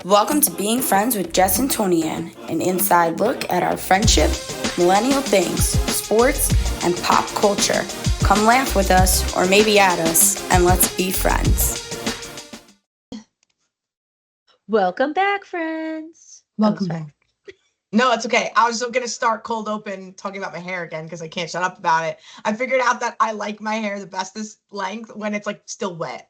Welcome to Being Friends with Jess and Toni-ann, an inside look at our friendship, millennial things, sports, and pop culture. Come laugh with us, or maybe at us, and let's be friends. Welcome back, friends. Welcome back. No, it's okay. I was going to start cold open talking about my hair again because I can't shut up about it. I figured out that I like my hair the bestest length when it's like still wet.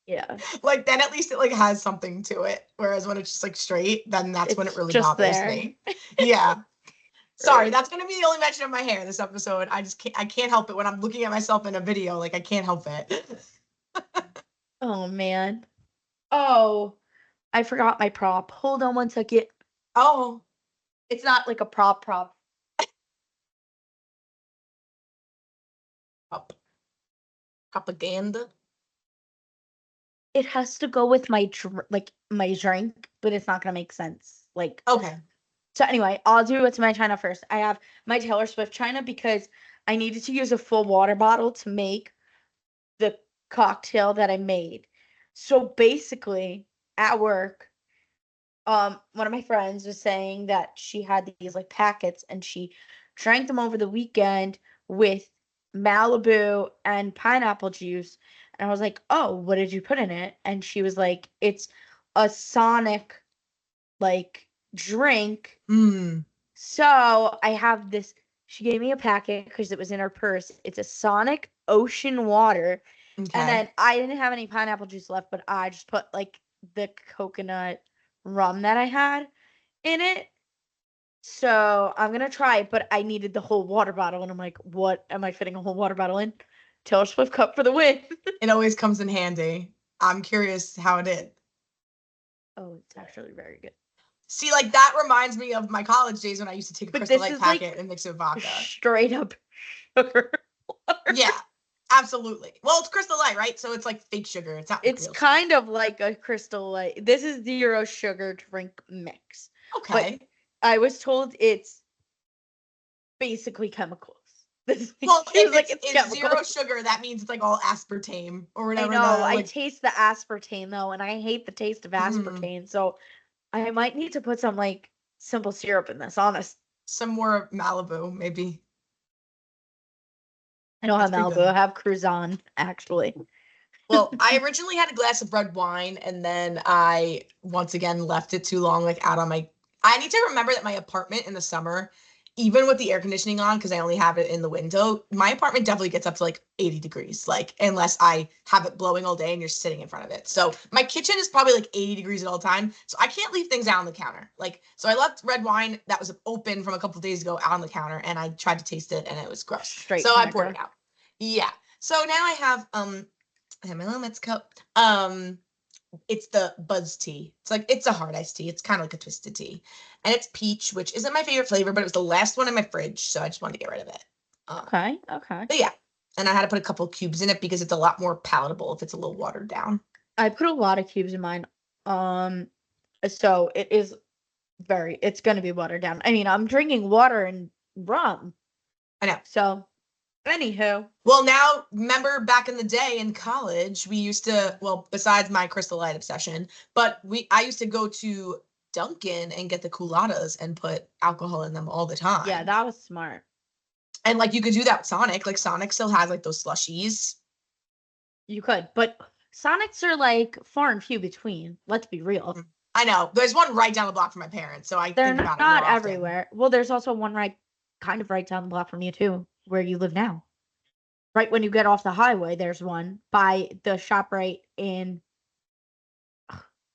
Yeah. Like then at least it like has something to it. Whereas when it's just like straight, then that's when it really just bothers there. me. Yeah. Sorry, that's going to be the only mention of my hair this episode. I can't help it when I'm looking at myself in a video. Like I can't help it. Oh, man. Oh, I forgot my prop. Hold on one second. Oh. It's not like a prop. Propaganda. It has to go with my my drink, but it's not gonna make sense. Like, okay. So anyway, I'll do what's my China first. I have my Taylor Swift China because I needed to use a full water bottle to make the cocktail that I made. So basically, at work, one of my friends was saying that she had these like packets and she drank them over the weekend with Malibu and pineapple juice. And I was like, "Oh, what did you put in it?" And she was like, "It's a Sonic like drink." So I have this. She gave me a packet because it was in her purse. It's a Sonic Ocean Water. Okay. And then I didn't have any pineapple juice left, but I just put like the coconut rum that I had in it. So I'm gonna try it, but I needed the whole water bottle, and I'm like, what am I fitting a whole water bottle in? Taylor Swift cup for the win. It always comes in handy. I'm curious how it is. Oh, it's actually very good. See, like that reminds me of my college days when I used to take a Crystal Light packet like and mix it with vodka. Straight up sugar water. Yeah, absolutely. Well, it's Crystal Light, right? So it's like fake sugar. It's not. It's kind of like a Crystal Light. This is zero sugar drink mix. Okay. But I was told it's basically chemicals. Well, if it's zero sugar, that means it's like all aspartame or whatever. I know. I taste the aspartame though, and I hate the taste of aspartame. So I might need to put some like simple syrup in this. Honest. Some more Malibu, maybe. I don't have Malibu. I have Cruzan, actually. Well, I originally had a glass of red wine, and then I once again left it too long, like out on my. I need to remember that my apartment in the summer, even with the air conditioning on, because I only have it in the window, my apartment definitely gets up to like 80 degrees, like unless I have it blowing all day and you're sitting in front of it. So my kitchen is probably like 80 degrees at all time. So I can't leave things out on the counter. Like, so I left red wine that was open from a couple of days ago out on the counter, and I tried to taste it, and it was gross. So I poured it out. Yeah. So now I have I have my little Mets cup. It's the Buzz tea. It's a hard iced tea. It's kind of like a twisted tea. And it's peach, which isn't my favorite flavor, but it was the last one in my fridge, so I just wanted to get rid of it. Okay. But yeah. And I had to put a couple cubes in it because it's a lot more palatable if it's a little watered down. I put a lot of cubes in mine. So it is it's going to be watered down. I mean, I'm drinking water and rum. I know. So anywho. Well, now, remember back in the day in college, we used to, well, besides my Crystal Light obsession, but I used to go to Dunkin' and get the culottes and put alcohol in them all the time. Yeah, that was smart. And like you could do that with Sonic. Like Sonic still has like those slushies. You could, but Sonics are like far and few between. Let's be real. I know. There's one right down the block from my parents, so I think about it more often. They're not everywhere. Well, there's also one right down the block from you too, where you live now. Right when you get off the highway, there's one by the ShopRite in.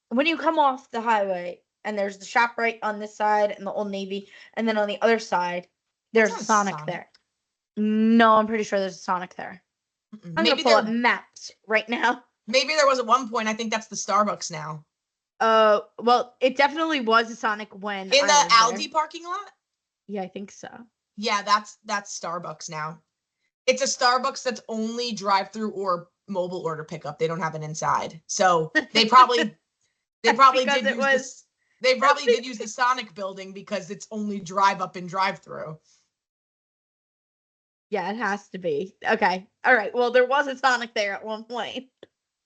When you come off the highway, and there's the ShopRite on this side and the Old Navy, and then on the other side, there's a Sonic there. No, I'm pretty sure there's a Sonic there. I'm gonna pull up maps right now. Maybe there was at one point. I think that's the Starbucks now. Well, it definitely was a Sonic when in the Aldi parking lot. Yeah, I think so. Yeah, that's Starbucks now. It's a Starbucks that's only drive-through or mobile order pickup. They don't have an inside, so they probably did use the Sonic building because it's only drive up and drive through. Yeah, it has to be. Okay. All right. Well, there was a Sonic there at one point.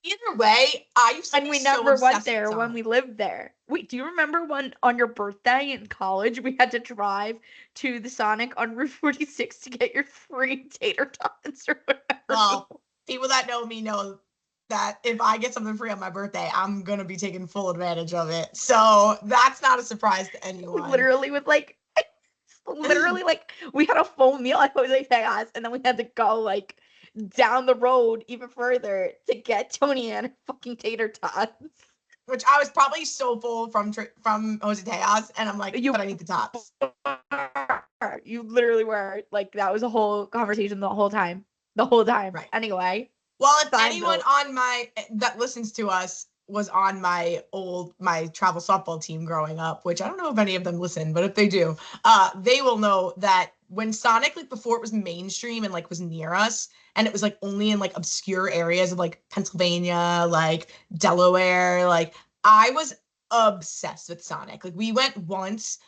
Either way, I used to And be we so never went obsessed with there when Sonic. we lived there. Wait, do you remember when on your birthday in college we had to drive to the Sonic on Route 46 to get your free tater tots or whatever? Well, people that know me know that if I get something free on my birthday, I'm gonna be taking full advantage of it. So that's not a surprise to anyone. Literally with like literally like we had a full meal at Jose Tejas and then we had to go like down the road even further to get Toni-ann fucking tater tots. Which I was probably so full from Jose Tejas, and I'm like, You but I need the tots. You literally were like that was a whole conversation the whole time. The whole time. Right. Anyway. Well, if Side anyone note. on that listens to us was on my travel softball team growing up, which I don't know if any of them listen, but if they do, they will know that when Sonic, like before it was mainstream and like was near us, and it was like only in like obscure areas of like Pennsylvania, like Delaware, like I was obsessed with Sonic. Like we went once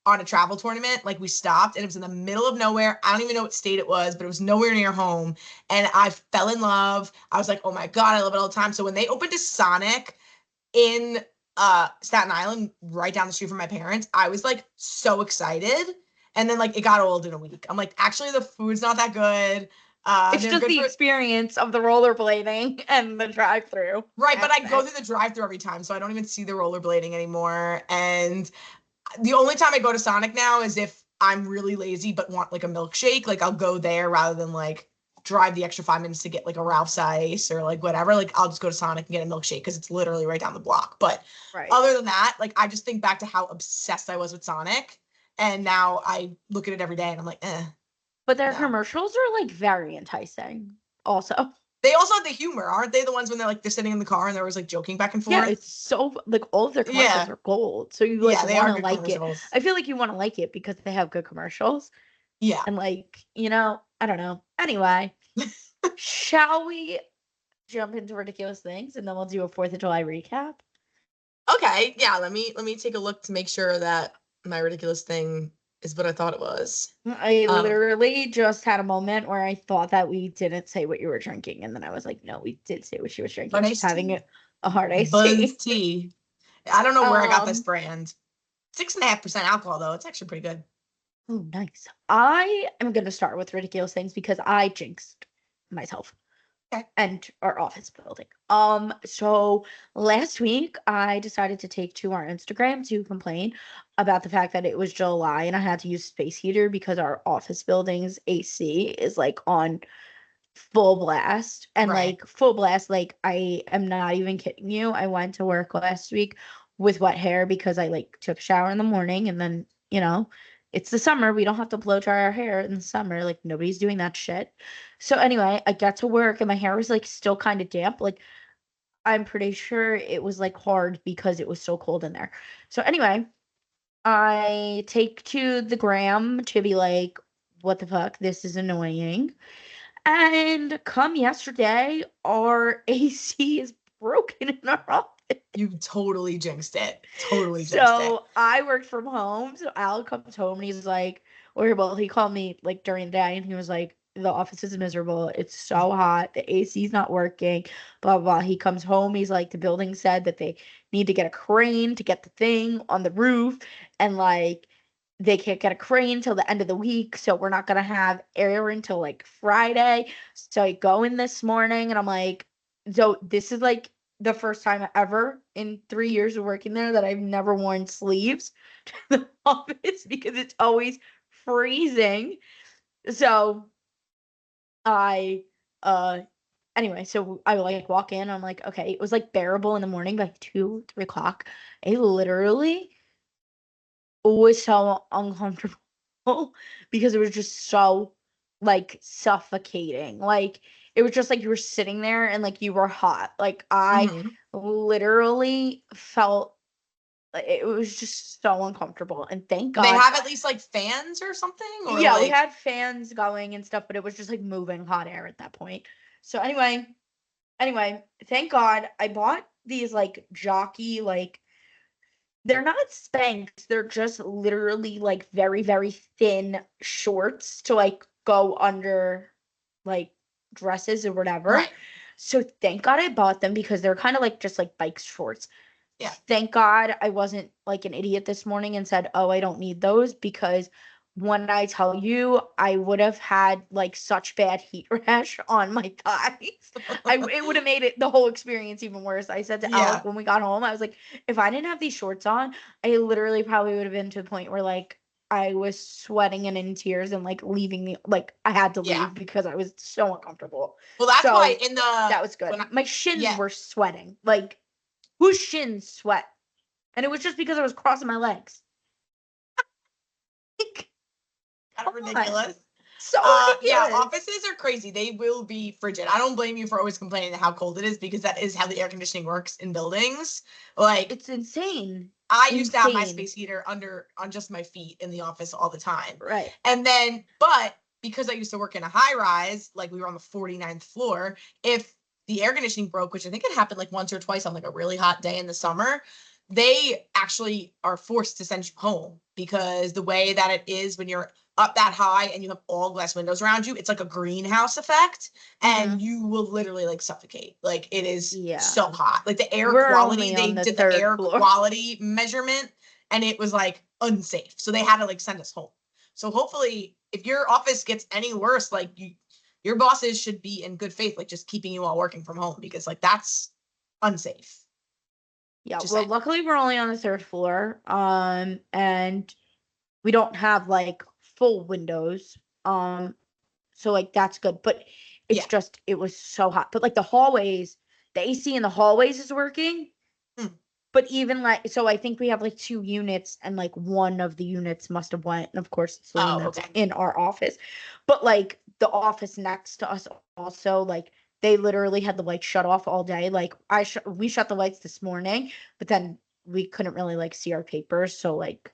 on a travel tournament, like we stopped and it was in the middle of nowhere. I don't even know what state it was, but it was nowhere near home. And I fell in love. I was like, oh my God, I love it all the time. So when they opened a Sonic in Staten Island, right down the street from my parents, I was like so excited. And then like it got old in a week. I'm like, actually the food's not that good. It's just the experience of the rollerblading and the drive-through. Right, but I go through the drive-through every time, so I don't even see the rollerblading anymore. And the only time I go to Sonic now is if I'm really lazy but want like a milkshake. Like I'll go there rather than like drive the extra 5 minutes to get like a Ralph's Ice or like whatever. Like I'll just go to Sonic and get a milkshake because it's literally right down the block. But other than that, like I just think back to how obsessed I was with Sonic, and now I look at it every day and I'm like, But their commercials are like very enticing. Also, they also have the humor, aren't they? The ones when they're sitting in the car and they're always like joking back and forth. Yeah, it's so like all of their commercials are gold. So you like want to like it. I feel like you want to like it because they have good commercials. Yeah. And like, I don't know. Anyway, shall we jump into ridiculous things and then we'll do a 4th of July recap? Okay. Yeah, let me take a look to make sure that my ridiculous thing is what I thought it was. I literally just had a moment where I thought that we didn't say what you were drinking, and then I was like, no, we did say what she was drinking. She's having a hard iced tea. I don't know where I got this brand. 6.5% alcohol though. It's actually pretty good. Oh, nice. I am gonna start with ridiculous things because I jinxed myself. Okay. And our office building. So last week I decided to take to our Instagram to complain about the fact that it was July and I had to use space heater because our office building's AC is like on full blast. And like full blast, like I am not even kidding you. I went to work last week with wet hair because I like took a shower in the morning and then, it's the summer. We don't have to blow dry our hair in the summer. Like nobody's doing that shit. So anyway, I got to work and my hair was like still kind of damp. Like I'm pretty sure it was like hard because it was so cold in there. So anyway, I take to the gram to be like, what the fuck? This is annoying. And come yesterday, our AC is broken in our office. You totally jinxed it. Totally jinxed it. So I worked from home. So Al comes home and he's like, he called me like during the day and he was like, the office is miserable. It's so hot. The AC's not working. Blah, blah. He comes home. He's like, the building said that they need to get a crane to get the thing on the roof. And like, they can't get a crane till the end of the week. So we're not going to have air until like Friday. So I go in this morning and I'm like, so this is like the first time ever in 3 years of working there that I've never worn sleeves to the office because it's always freezing. So I so I like walk in, I'm like, okay, it was like bearable in the morning by 2, 3 o'clock. I literally was so uncomfortable because it was just so like suffocating. Like it was just like you were sitting there and like you were hot. Like I literally felt it was just so uncomfortable. And thank God they have at least like fans or something. Or yeah, like... we had fans going and stuff, but it was just like moving hot air at that point. So anyway, thank God I bought these like jockey like. They're not Spanx. They're just literally like very, very thin shorts to like go under like dresses or whatever. Right. So thank God I bought them because they're kind of like just like bike shorts. Yeah. Thank God I wasn't like an idiot this morning and said, oh, I don't need those, because when I tell you, I would have had like such bad heat rash on my thighs. It would have made it the whole experience even worse. I said to Alec when we got home, I was like, if I didn't have these shorts on, I literally probably would have been to the point where like I was sweating and in tears and like leaving I had to leave because I was so uncomfortable. Well, that's So why that was good. My shins were sweating. Like, whose shins sweat? And it was just because I was crossing my legs. Kind of ridiculous. So ridiculous. Yeah, offices are crazy. They will be frigid. I don't blame you for always complaining how cold it is, because that is how the air conditioning works in buildings. Like, it's insane. I used to have my space heater on just my feet in the office all the time. Right. And then, but because I used to work in a high rise, like we were on the 49th floor, if the air conditioning broke, which I think it happened like once or twice on like a really hot day in the summer, they actually are forced to send you home, because the way that it is when you're up that high and you have all glass windows around you, it's like a greenhouse effect, and you will literally like suffocate. Like, it is so hot. Like the air quality, they did the air quality measurement and it was like unsafe. So they had to like send us home. So hopefully if your office gets any worse, like your bosses should be in good faith, like just keeping you all working from home, because like that's unsafe. Yeah, well, luckily we're only on the 3rd floor, and we don't have like full windows, so like that's good. But it's just, it was so hot. But like the hallways, the AC in the hallways is working. But even like, so I think we have like 2 units, and like one of the units must have went, and of course it's the one that's in our office. But like the office next to us also, like they literally had the lights shut off all day. Like we shut the lights this morning, but then we couldn't really like see our papers. So like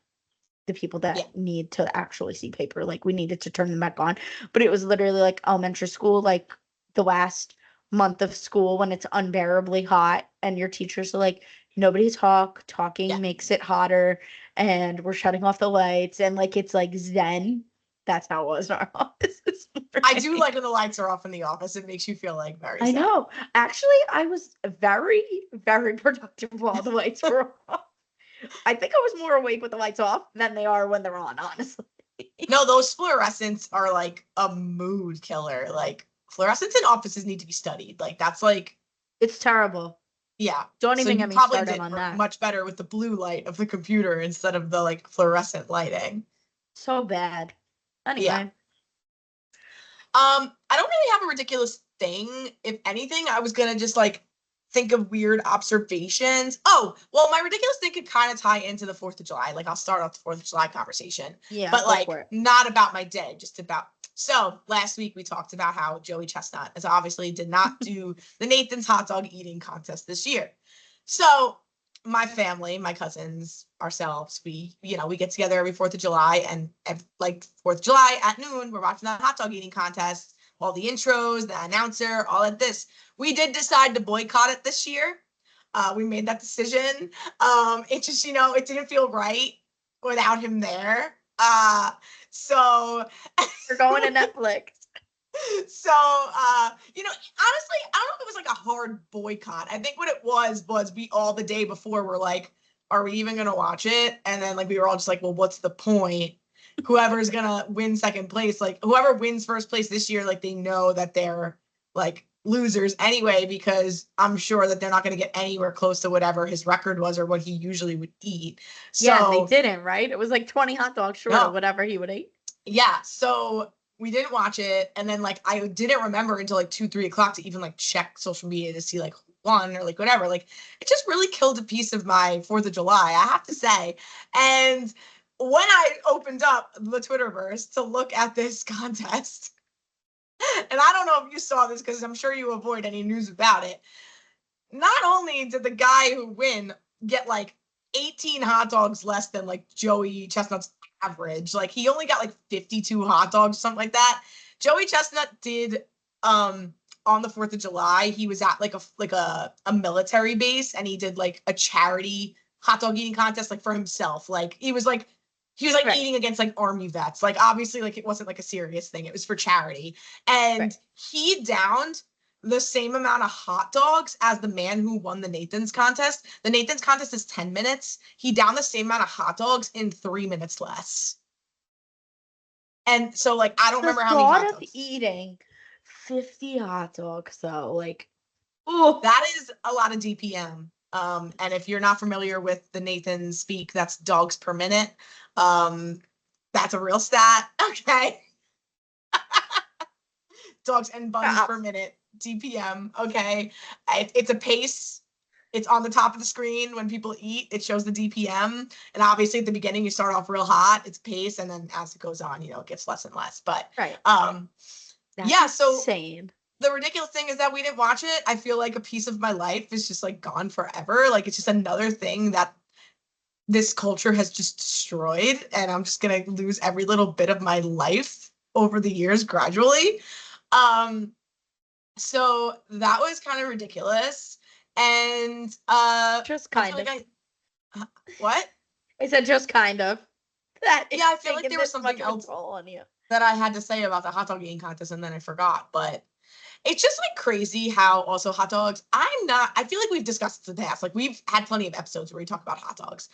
the people that need to actually see paper, like we needed to turn them back on. But it was literally like elementary school, like the last month of school when it's unbearably hot and your teachers are like, nobody talking makes it hotter, and we're shutting off the lights, and like it's like zen. That's how it was in our office this morning. I do like when the lights are off in the office. It makes you feel like very I know. Actually, I was very, very productive while the lights were off. I think I was more awake with the lights off than they are when they're on, honestly. No, those fluorescents are like a mood killer. Like, fluorescents in offices need to be studied. Like, that's like, it's terrible. Yeah. Don't even get me started on that. Much better with the blue light of the computer instead of the like fluorescent lighting. So bad. Anyway. Yeah. I don't really have a ridiculous thing. If anything, I was gonna just like think of weird observations. Oh, well, my ridiculous thing could kind of tie into the 4th of July. Like, I'll start off the 4th of July conversation. Yeah. But like, not about my day, just about. So last week we talked about how Joey Chesnut, as obviously did not do the Nathan's hot dog eating contest this year. So my family, my cousins, ourselves, we get together every 4th of July, and like 4th of July at noon, we're watching that hot dog eating contest, all the intros, the announcer, all of this. We did decide to boycott it this year. We made that decision. It just, it didn't feel right without him there. So we're going to Netflix. So, honestly, I don't know if it was like a hard boycott. I think what it was we all the day before were like, are we even going to watch it? And then like, we were all just like, well, what's the point? Whoever's going to win second place, like whoever wins first place this year, like they know that they're like losers anyway, because I'm sure that they're not going to get anywhere close to whatever his record was or what he usually would eat. So, yeah, they didn't, right? It was like 20 hot dogs short of whatever he would eat. Yeah. So we didn't watch it. And then like, I didn't remember until like 2-3 o'clock to even like check social media to see like who won or like whatever. Like, it just really killed a piece of my 4th of July, I have to say. And when I opened up the Twitterverse to look at this contest, and I don't know if you saw this because I'm sure you avoid any news about it. Not only did the guy who win get like 18 hot dogs less than like Joey Chesnut's average, like he only got like 52 hot dogs, something like that. Joey Chesnut did on the 4th of July, he was at like a military base, and he did like a charity hot dog eating contest like for himself. Like he was like right. eating against like army vets. Like obviously like it wasn't like a serious thing. It was for charity. And he downed the same amount of hot dogs as the man who won the Nathan's contest. The Nathan's contest is 10 minutes. He downed the same amount of hot dogs in 3 minutes less. And so, like, I don't remember how many hot dogs. The thought of eating 50 hot dogs, though, like, oh, that is a lot of DPM. And if you're not familiar with the Nathan speak, that's dogs per minute. That's a real stat. Okay. Dogs and buns per minute, DPM. Okay. It's a pace. It's on the top of the screen when people eat. It shows the DPM. And obviously at the beginning, you start off real hot. It's pace. And then as it goes on, it gets less and less. But right. That's yeah, so insane. The ridiculous thing is that we didn't watch it. I feel like a piece of my life is just like gone forever. Like it's just another thing that this culture has just destroyed. And I'm just going to lose every little bit of my life over the years gradually. So that was kind of ridiculous. And just kind of. What? I said just kind of. I feel like there was something else on you that I had to say about the hot dog eating contest, and then I forgot. But it's just like crazy how also hot dogs. I feel like we've discussed in the past. Like we've had plenty of episodes where we talk about hot dogs.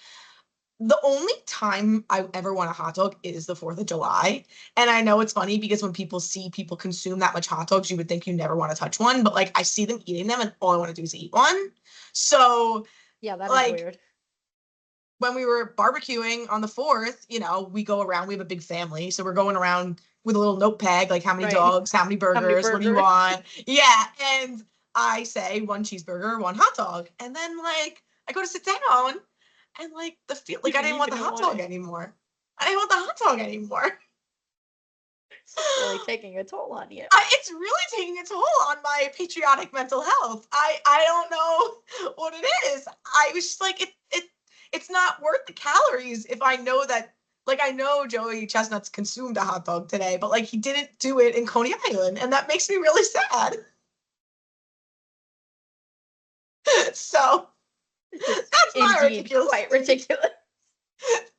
The only time I ever want a hot dog is the 4th of July. And I know it's funny because when people see people consume that much hot dogs, you would think you never want to touch one. But like I see them eating them and all I want to do is eat one. So yeah, that is weird. When we were barbecuing on the 4th, we go around, we have a big family. So we're going around with a little notepad, like how many dogs, how many burgers, what do you want? Yeah. And I say 1 cheeseburger, 1 hot dog. And then like I go to sit down and like I didn't want the hot dog anymore. I didn't want the hot dog anymore. It's really taking a toll on you. It's really taking a toll on my patriotic mental health. I don't know what it is. I was just like, it's not worth the calories if I know that, like, I know Joey Chesnut's consumed a hot dog today, but like he didn't do it in Coney Island, and that makes me really sad. So that's my ridiculous. Quite ridiculous.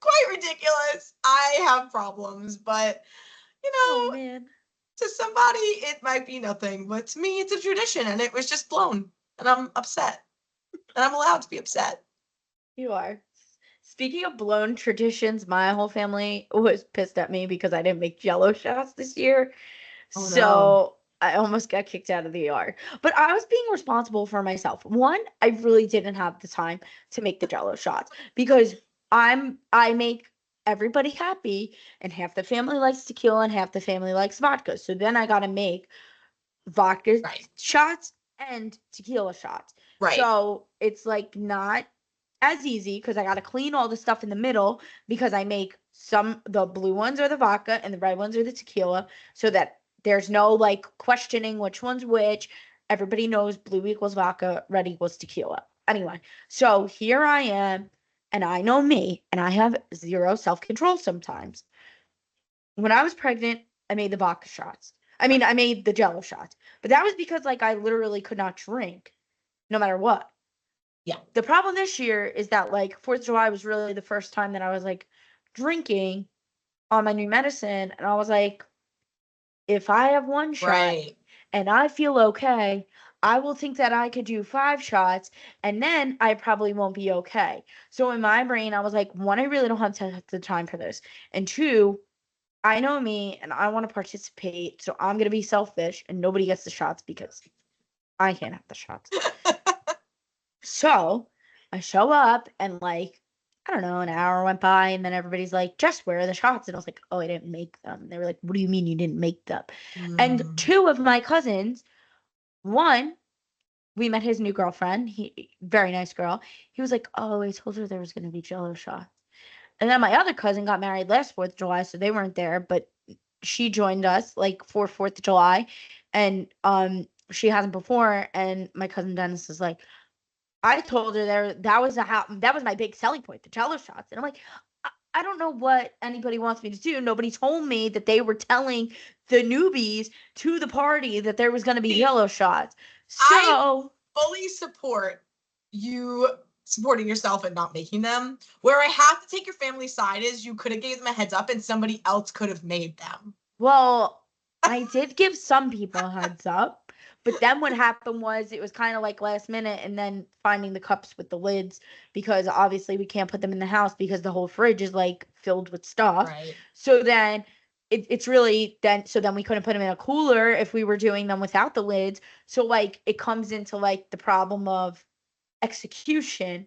Quite ridiculous. I have problems, but oh man, to somebody it might be nothing, but to me it's a tradition, and it was just blown, and I'm upset, and I'm allowed to be upset. You are. Speaking of blown traditions, my whole family was pissed at me because I didn't make Jell-O shots this year. Oh, so no. I almost got kicked out of the yard. But I was being responsible for myself. One, I really didn't have the time to make the Jell-O shots because I make everybody happy, and half the family likes tequila and half the family likes vodka. So then I got to make vodka shots and tequila shots. Right. So it's like not as easy because I got to clean all the stuff in the middle because I make the blue ones are the vodka and the red ones are the tequila, so that there's no like questioning which one's which. Everybody knows blue equals vodka, red equals tequila. Anyway, so here I am, and I know me, and I have zero self-control sometimes. When I was pregnant, I made the vodka shots. I made the Jell-O shots, but that was because like I literally could not drink no matter what. Yeah. The problem this year is that like 4th of July was really the first time that I was like drinking on my new medicine. And I was like, if I have 1 shot and I feel okay, I will think that I could do 5 shots and then I probably won't be okay. So in my brain, I was like, 1, I really don't have the time for this. And 2, I know me and I want to participate. So I'm going to be selfish and nobody gets the shots because I can't have the shots. So I show up and like, I don't know, an hour went by and then everybody's like, Jess, where are the shots? And I was like, oh, I didn't make them. And they were like, what do you mean you didn't make them? And 2 of my cousins, one, we met his new girlfriend. Very nice girl. He was like, oh, I told her there was going to be Jell-O shots. And then my other cousin got married last 4th of July, so they weren't there, but she joined us like for 4th of July. And she hasn't before. And my cousin Dennis is like, I told her that was my big selling point, the Jell-O shots. And I'm like, I don't know what anybody wants me to do. Nobody told me that they were telling the newbies to the party that there was going to be Jell-O shots. So I fully support you supporting yourself and not making them. Where I have to take your family's side is you could have gave them a heads up and somebody else could have made them. Well, I did give some people a heads up. But then what happened was it was kind of like last minute, and then finding the cups with the lids, because obviously we can't put them in the house because the whole fridge is like filled with stuff. Right. So then it's really so then we couldn't put them in a cooler if we were doing them without the lids. So like it comes into like the problem of execution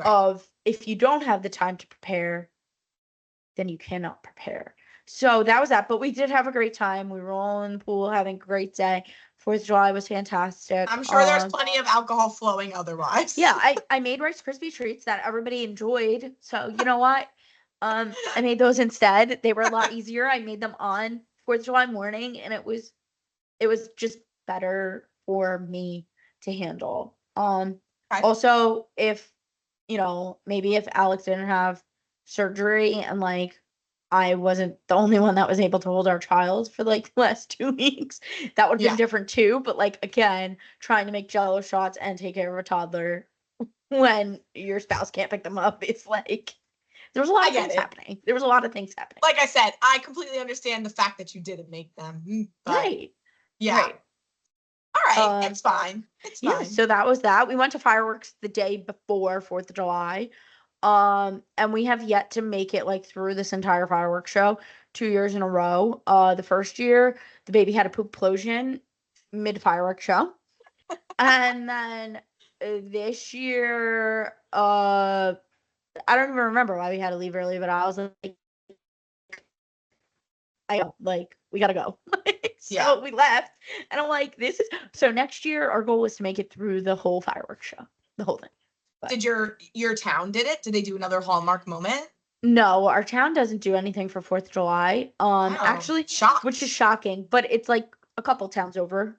of if you don't have the time to prepare, then you cannot prepare. So that was that. But we did have a great time. We were all in the pool having a great day. 4th of July was fantastic. I'm sure there's plenty of alcohol flowing otherwise. Yeah, I made Rice Krispie treats that everybody enjoyed. So you know what? I made those instead. They were a lot easier. I made them on 4th of July morning, and it was just better for me to handle. Also, if maybe if Alex didn't have surgery and like I wasn't the only one that was able to hold our child for like the last 2 weeks, that would have been different too. But like again, trying to make Jello shots and take care of a toddler when your spouse can't pick them up, it's like there was a lot of things happening. There was a lot of things happening. Like I said, I completely understand the fact that you didn't make them. But right. Yeah. Right. All right. It's fine. It's fine. Yeah, so that was that. We went to fireworks the day before 4th of July. And we have yet to make it like through this entire fireworks show 2 years in a row. The first year, the baby had a poop implosion mid fireworks show. And then this year, I don't even remember why we had to leave early, but I was like, we gotta go. So we left, and I'm like, so next year our goal was to make it through the whole fireworks show, the whole thing. But did your town did it? Did they do another Hallmark moment? No, our town doesn't do anything for 4th of July. Actually, shocked. Which is shocking, but it's like a couple towns over.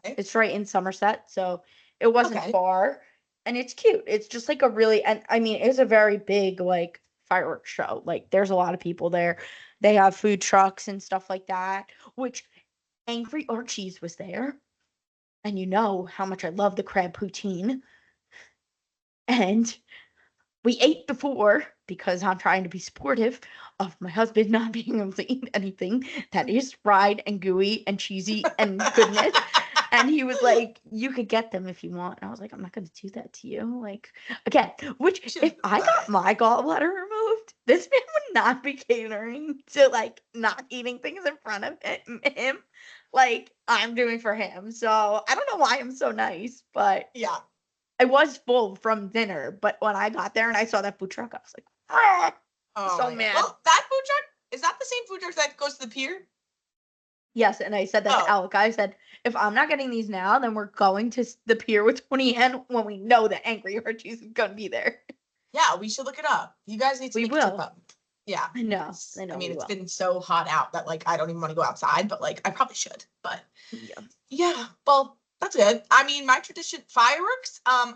It's right in Somerset, so it wasn't far, and it's cute. It's just like it's a very big like fireworks show. Like there's a lot of people there. They have food trucks and stuff like that, which Angry Archie's was there. And you know how much I love the crab poutine. And we ate before because I'm trying to be supportive of my husband not being able to eat anything that is fried and gooey and cheesy and goodness. And he was like, you could get them if you want. And I was like, I'm not going to do that to you. Like, again, which if I got my gallbladder removed, this man would not be catering to like not eating things in front of him like I'm doing for him. So I don't know why I'm so nice, but yeah. I was full from dinner, but when I got there and I saw that food truck, I was like, ah! So mad. Well, that food truck, is that the same food truck that goes to the pier? Yes, and I said that to Alec. I said, if I'm not getting these now, then we're going to the pier with Toni-ann when we know that Angry Archie's is going to be there. Yeah, we should look it up. You guys need to make a trip up. Yeah. I know. I mean, it's been so hot out that, like, I don't even want to go outside, but, like, I probably should. But, yeah. Well, that's good. I mean, my tradition, fireworks, I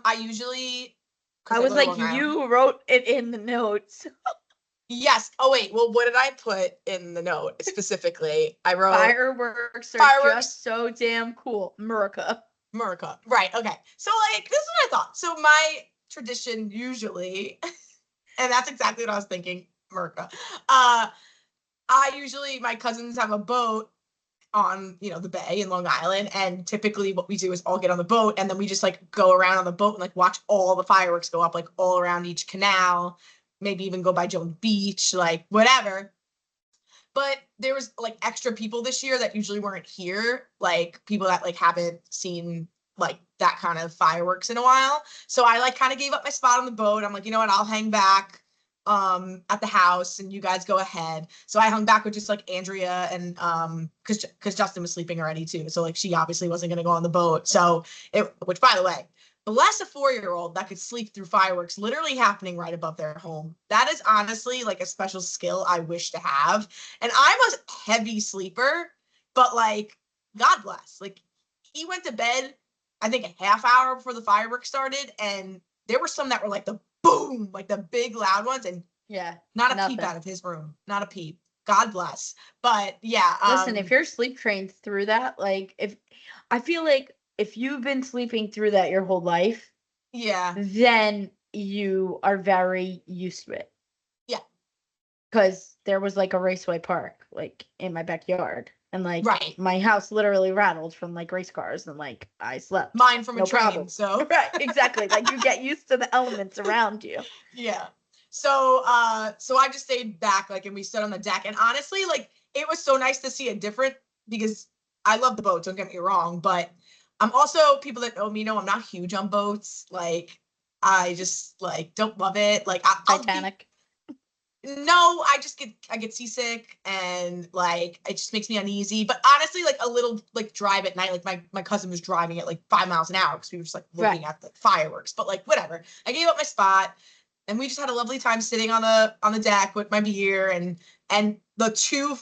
was like, you wrote it in the notes. Yes. Oh, wait. Well, what did I put in the note specifically? I wrote fireworks are just so damn cool. America. Right. Okay. So, like, this is what I thought. So, my tradition usually, and that's exactly what I was thinking, America. My cousins have a boat on, the bay in Long Island. And typically what we do is all get on the boat and then we just like go around on the boat and like watch all the fireworks go up, like all around each canal. Maybe even go by Jones Beach, like whatever. But there was like extra people this year that usually weren't here, like people that like haven't seen like that kind of fireworks in a while. So I like kind of gave up my spot on the boat. I'm like, you know what, I'll hang back at the house and you guys go ahead. So I hung back with just like Andrea and because Justin was sleeping already too. So like she obviously wasn't gonna go on the boat. So which by the way, bless a 4-year-old that could sleep through fireworks literally happening right above their home. That is honestly like a special skill I wish to have. And I'm a heavy sleeper, but like, God bless. Like, he went to bed, I think a half hour before the fireworks started. And there were some that were like the boom, like the big loud ones. And not a peep out of his room. Not a peep. God bless. But yeah. Listen, if you're sleep trained through that, like I feel like if you've been sleeping through that your whole life, then you are very used to it. Yeah. Because there was like a raceway park like in my backyard. And like Right. my house literally rattled from like race cars, and like I slept. Mine from a No train, problem. so. Right, exactly. Like you get used to the elements around you. Yeah. So I just stayed back, like, and we stood on the deck. And honestly, like, it was so nice to see a different, because I love the boat, don't get me wrong, but I'm also, people that know me know I'm not huge on boats. Like, I just like don't love it. Like, Titanic. No, I get seasick, and like it just makes me uneasy. But honestly, like a little like drive at night, like my cousin was driving at like 5 miles an hour because we were just like looking at the fireworks. But like whatever. I gave up my spot, and we just had a lovely time sitting on the deck with my beer, and the two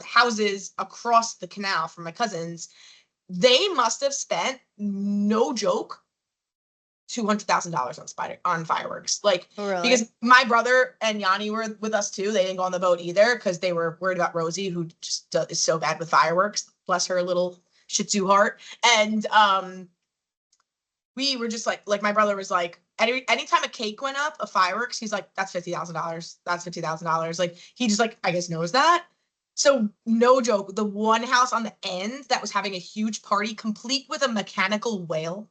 houses across the canal from my cousins, they must have spent, no joke, $200,000 on fireworks. Like, Really? because my brother and Yanni were with us too. They didn't go on the boat either because they were worried about Rosie, who just is so bad with fireworks. Bless her little Shih Tzu heart. And we were just like my brother was like, anytime a cake went up, a fireworks, he's like, that's $50,000. That's $50,000. Like, he just like, I guess knows that. So no joke, the one house on the end that was having a huge party, complete with a mechanical whale,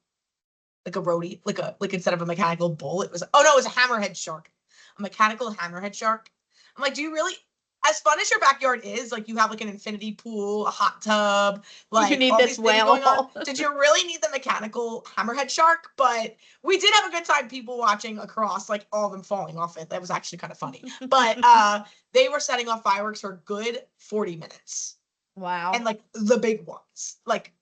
like a roadie, like instead of a mechanical bull, it was, oh no, it was a hammerhead shark, a mechanical hammerhead shark. I'm like, do you really, as fun as your backyard is, like you have like an infinity pool, a hot tub, like you need all this these things whale. going on. Did you really need the mechanical hammerhead shark? But we did have a good time, people watching across, like all of them falling off it. That was actually kind of funny. But they were setting off fireworks for a good 40 minutes. Wow. And like the big ones, like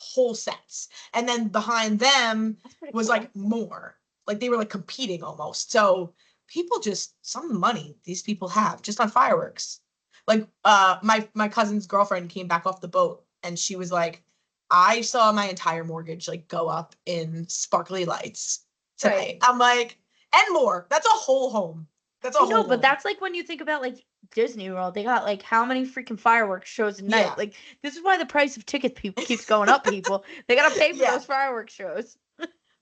whole sets. And then behind them was cool. like more, like they were like competing almost. So people just, some money these people have just on fireworks. Like my cousin's girlfriend came back off the boat, and she was like, I saw my entire mortgage like go up in sparkly lights tonight. Right. I'm like, and more. That's a whole home. That's a whole home. But that's like when you think about like Disney World, they got like how many freaking fireworks shows a night? Yeah. Like, this is why the price of tickets keeps going up, people. They gotta pay for those fireworks shows.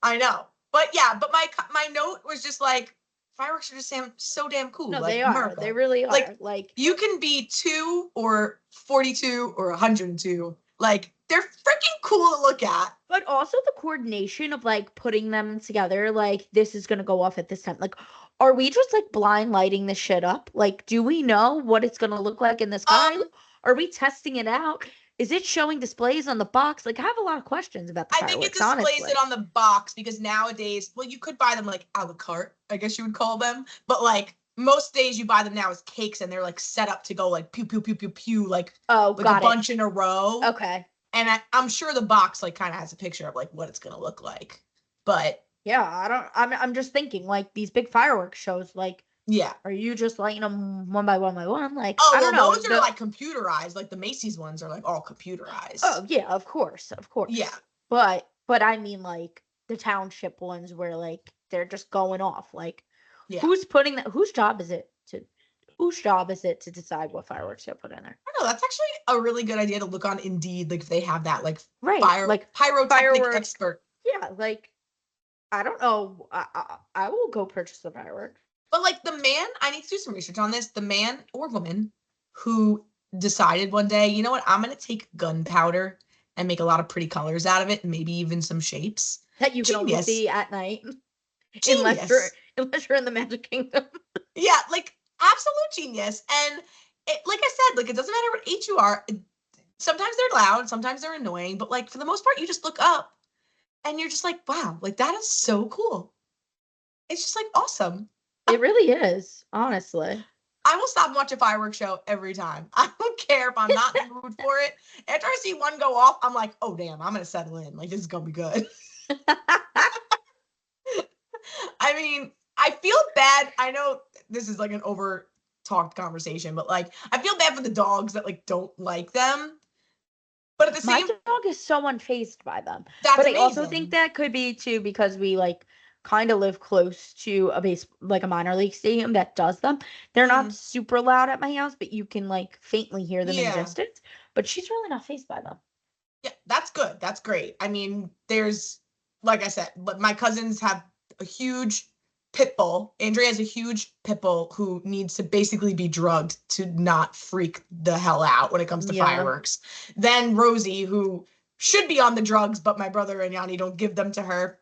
I know. But yeah, but my note was just like, fireworks are just so damn cool. No, like, they are. America. They really are. Like you can be 2 or 42 or 102. Like, they're freaking cool to look at. But also the coordination of like putting them together, like this is gonna go off at this time. Like, are we just like blind lighting this shit up? Like, do we know what it's gonna look like in the sky? Are we testing it out? Is it showing displays on the box? Like, I have a lot of questions about the fireworks. I think it displays it on the box, because nowadays, well, you could buy them like a la carte, I guess you would call them. But like most days you buy them now as cakes, and they're like set up to go like pew, pew, pew, pew, pew, like a bunch in a row. Okay. And I'm sure the box like kind of has a picture of like what it's gonna look like. But yeah, I'm just thinking like these big fireworks shows, like, yeah, are you just lighting them one by one by one? Like, oh, I don't know. Those are like computerized. Like the Macy's ones are like all computerized. Oh yeah, of course. Yeah. But I mean like the township ones where like they're just going off. Like, yeah. Who's putting that? Whose job is it to decide what fireworks to put in there? I don't know. That's actually a really good idea to look on Indeed. Like if they have that, like like pyrotechnic expert. Yeah, like I don't know. I will go purchase the fireworks. But like the man, I need to do some research on this. The man or woman who decided one day, you know what, I'm gonna take gunpowder and make a lot of pretty colors out of it, and maybe even some shapes that you can only see at night. Genius. Unless you're in the Magic Kingdom. Yeah, like absolute genius. And it, like I said, like it doesn't matter what age you are. Sometimes they're loud, sometimes they're annoying, but like for the most part, you just look up and you're just like, wow, like that is so cool. It's just like awesome. It really is, honestly. I will stop and watch a fireworks show every time. I don't care if I'm not in the mood for it. After I see one go off, I'm like, oh damn, I'm gonna settle in. Like this is gonna be good. I mean, I feel bad. I know this is like an over talked conversation, but like I feel bad for the dogs that like don't like them. But at the same time, my dog is so unfazed by them. That's but amazing. I also think that could be too because we like kind of live close to a minor league stadium that does them. They're not super loud at my house, but you can like faintly hear them in distance. But she's really not fazed by them. Yeah, that's good. That's great. I mean, there's, like I said, my cousins have a huge pit bull. Andrea has a huge pit bull who needs to basically be drugged to not freak the hell out when it comes to fireworks. Then Rosie, who should be on the drugs, but my brother and Yanni don't give them to her.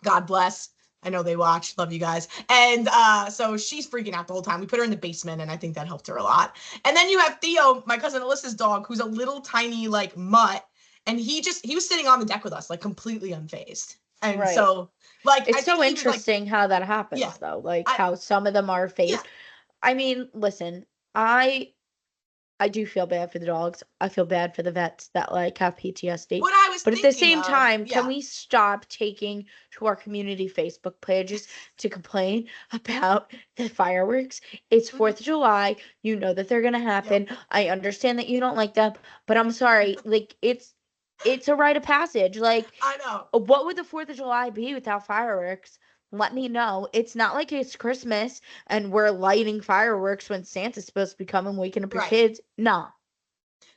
God bless. I know they watch. Love you guys. And so she's freaking out the whole time. We put her in the basement, and I think that helped her a lot. And then you have Theo, my cousin Alyssa's dog, who's a little tiny like mutt, and he was sitting on the deck with us, like completely unfazed. And so like it's so interesting how that happens though. Like how some of them are phased. Yeah. I mean, listen, I do feel bad for the dogs. I feel bad for the vets that like have PTSD. But at the same time, can we stop taking to our community Facebook pages to complain about the fireworks? It's 4th of July. You know that they're going to happen. Yep. I understand that you don't like them, but I'm sorry. Like it's a rite of passage. Like I know. What would the 4th of July be without fireworks? Let me know. It's not like it's Christmas and we're lighting fireworks when Santa's supposed to be coming, waking up your kids. No.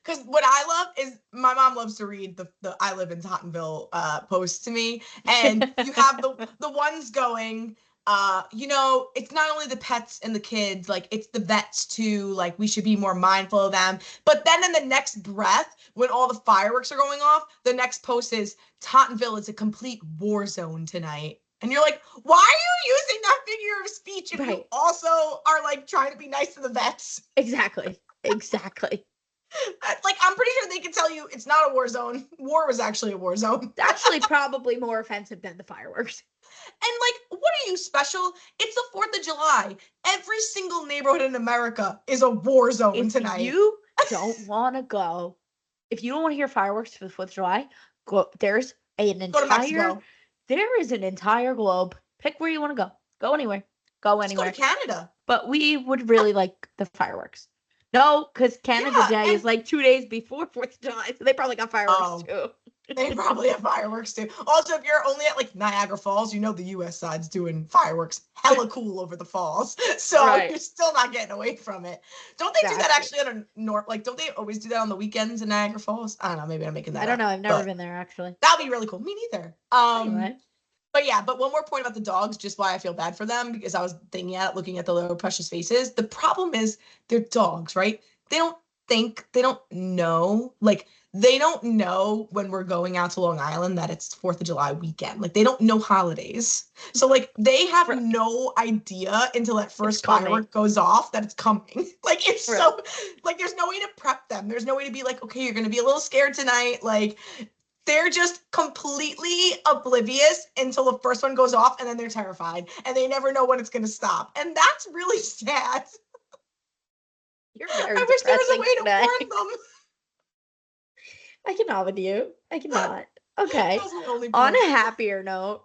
Because what I love is my mom loves to read the I Live in Tottenville posts to me. And you have the ones going, it's not only the pets and the kids, like it's the vets too. Like we should be more mindful of them. But then in the next breath, when all the fireworks are going off, the next post is Tottenville is a complete war zone tonight. And you're like, why are you using that figure of speech if you also are like trying to be nice to the vets? Exactly. Like, I'm pretty sure they can tell you it's not a war zone. War was actually a war zone. Actually, probably more offensive than the fireworks. And like, what are you special? It's the 4th of July. Every single neighborhood in America is a war zone tonight. If you don't want to go, if you don't want to hear fireworks for the 4th of July, go. There is an entire globe. Pick where you want to go. Go anywhere. Go anywhere. Let's go to Canada. But we would really like the fireworks. No, because Canada Day is like 2 days before 4th of July, so they probably got fireworks too. They probably have fireworks too. Also, if you're only at like Niagara Falls, you know the U.S. side's doing fireworks hella cool over the falls. So you're still not getting away from it. Don't they do that actually at a don't they always do that on the weekends in Niagara Falls? I don't know. Maybe I'm making that up. I don't know. I've never been there actually. That'd be really cool. Me neither. Anyway. But one more point about the dogs, just why I feel bad for them, because I was looking at the little precious faces. The problem is they're dogs, right? They don't think, they don't know. Like, they don't know when we're going out to Long Island that it's 4th of July weekend. Like, they don't know holidays. So, like, they have no idea until that first firework goes off that it's coming. Like, it's so, like, there's no way to prep them. There's no way to be like, okay, you're going to be a little scared tonight. Like, they're just completely oblivious until the first one goes off, and then they're terrified, and they never know when it's going to stop. And that's really sad. You're very I wish there was a way today. to warn them. I cannot with you. I cannot. Okay. On a happier note,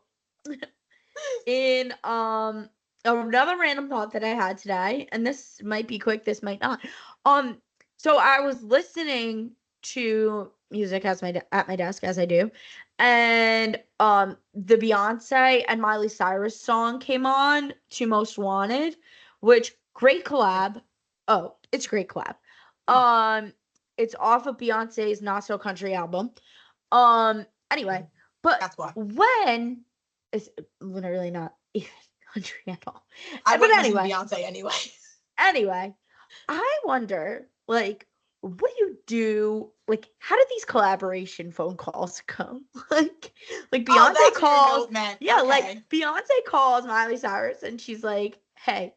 in another random thought that I had today, and this might be quick, this might not. So I was listening to music at my desk, as I do, and the Beyonce and Miley Cyrus song came on to Most Wanted, which great collab. Oh, it's great collab. It's off of Beyonce's Not So Country album. Anyway, but that's why. When it's literally not even country at all. But anyway, Beyonce anyway. Anyway, I wonder, like, what do you do? Like, how did these collaboration phone calls come? like Beyonce calls. Like Beyonce calls Miley Cyrus and she's like, "Hey,